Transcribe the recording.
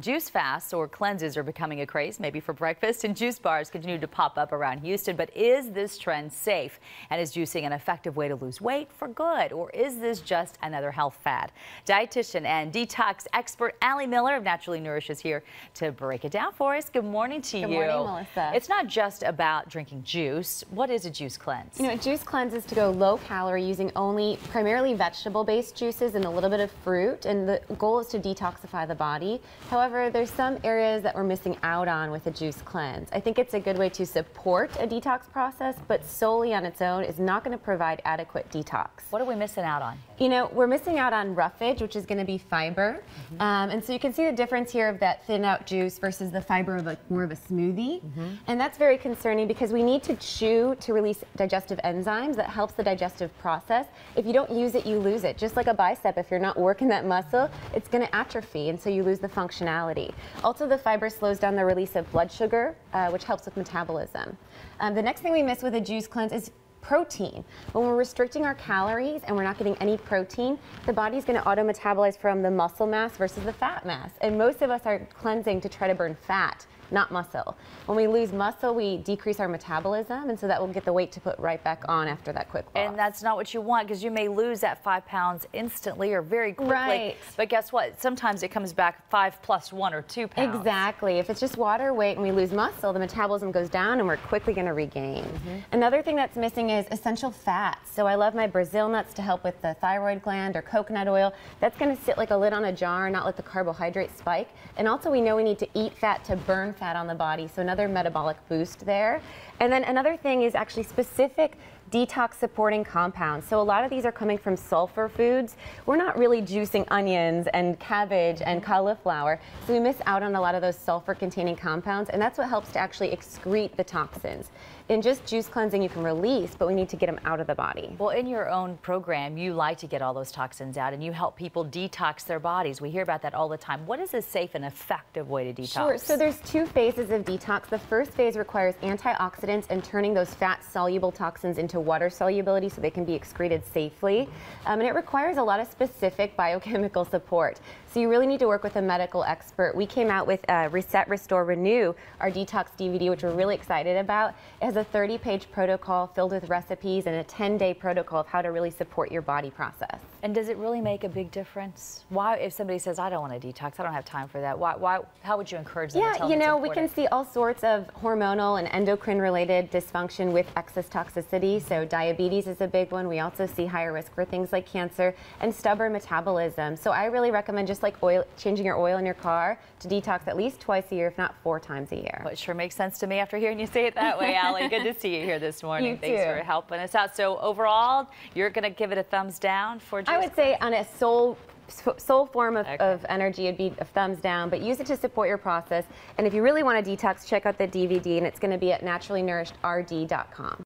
Juice fasts or cleanses are becoming a craze, maybe for breakfast, and juice bars continue to pop up around Houston. But is this trend safe? And is juicing an effective way to lose weight for good? Or is this just another health fad? Dietitian and detox expert Allie Miller of Naturally Nourished is here to break it down for us. Good morning to you. Good morning, Melissa. It's not just about drinking juice. What is a juice cleanse? You know, a juice cleanse is to go low calorie using only primarily vegetable-based juices and a little bit of fruit. And the goal is to detoxify the body. However, there's some areas that we're missing out on with a juice cleanse. I think it's a good way to support a detox process, but solely on its own is not going to provide adequate detox. What are we missing out on? You know, we're missing out on roughage, which is going to be fiber. And so you can see the difference here of that thin out juice versus the fiber of more of a smoothie. And that's very concerning because we need to chew to release digestive enzymes that helps the digestive process. If you don't use it, you lose it. Just like a bicep, if you're not working that muscle, it's going to atrophy, and so you lose the functionality. Also, the fiber slows down the release of blood sugar, which helps with metabolism. The next thing we miss with a juice cleanse is protein. When we're restricting our calories and we're not getting any protein, the body's going to auto-metabolize from the muscle mass versus the fat mass. And most of us are cleansing to try to burn fat, not muscle. When we lose muscle, we decrease our metabolism, and so that will get the weight to put right back on after that quick loss. And that's not what you want, because you may lose that 5 pounds instantly or very quickly. Right. But guess what? Sometimes it comes back 5 plus 1 or 2 pounds. Exactly. If it's just water weight and we lose muscle, the metabolism goes down and we're quickly going to regain. Another thing that's missing is essential fats. So I love my Brazil nuts to help with the thyroid gland, or coconut oil. That's going to sit like a lid on a jar and not let the carbohydrate spike. And also we know we need to eat fat to burn fat on the body, so another metabolic boost there. And then another thing is actually specific detox supporting compounds. So a lot of these are coming from sulfur foods. We're not really juicing onions and cabbage and cauliflower, so we miss out on a lot of those sulfur containing compounds, and that's what helps to actually excrete the toxins. In just juice cleansing you can release, but we need to get them out of the body. Well, in your own program, you like to get all those toxins out, and you help people detox their bodies. We hear about that all the time. What is a safe and effective way to detox? Sure. So there's 2 phases of detox. The first phase requires antioxidants and turning those fat-soluble toxins into water solubility so they can be excreted safely. And it requires a lot of specific biochemical support. So you really need to work with a medical expert. We came out with Reset, Restore, Renew, our detox DVD, which we're really excited about. It has a 30-page protocol filled with recipes and a 10-day protocol of how to really support your body process. And does it really make a big difference? Why, if somebody says, I don't want to detox, I don't have time for that, why, how would you encourage them to tell them? Yeah, you know, we important? can see all sorts of hormonal and endocrine-related dysfunction with excess toxicity. So diabetes is a big one. We also see higher risk for things like cancer and stubborn metabolism. So I really recommend, just like changing your oil in your car, to detox at least twice a year, if not 4 times a year. Well, it sure makes sense to me after hearing you say it that way, Allie. Good to see you here this morning. Thanks for helping us out. So overall, you're going to give it a thumbs down for juice? I would say on a sole form of energy, it'd be a thumbs down, but use it to support your process. And if you really want to detox, check out the DVD, and it's going to be at naturallynourished.rd.com.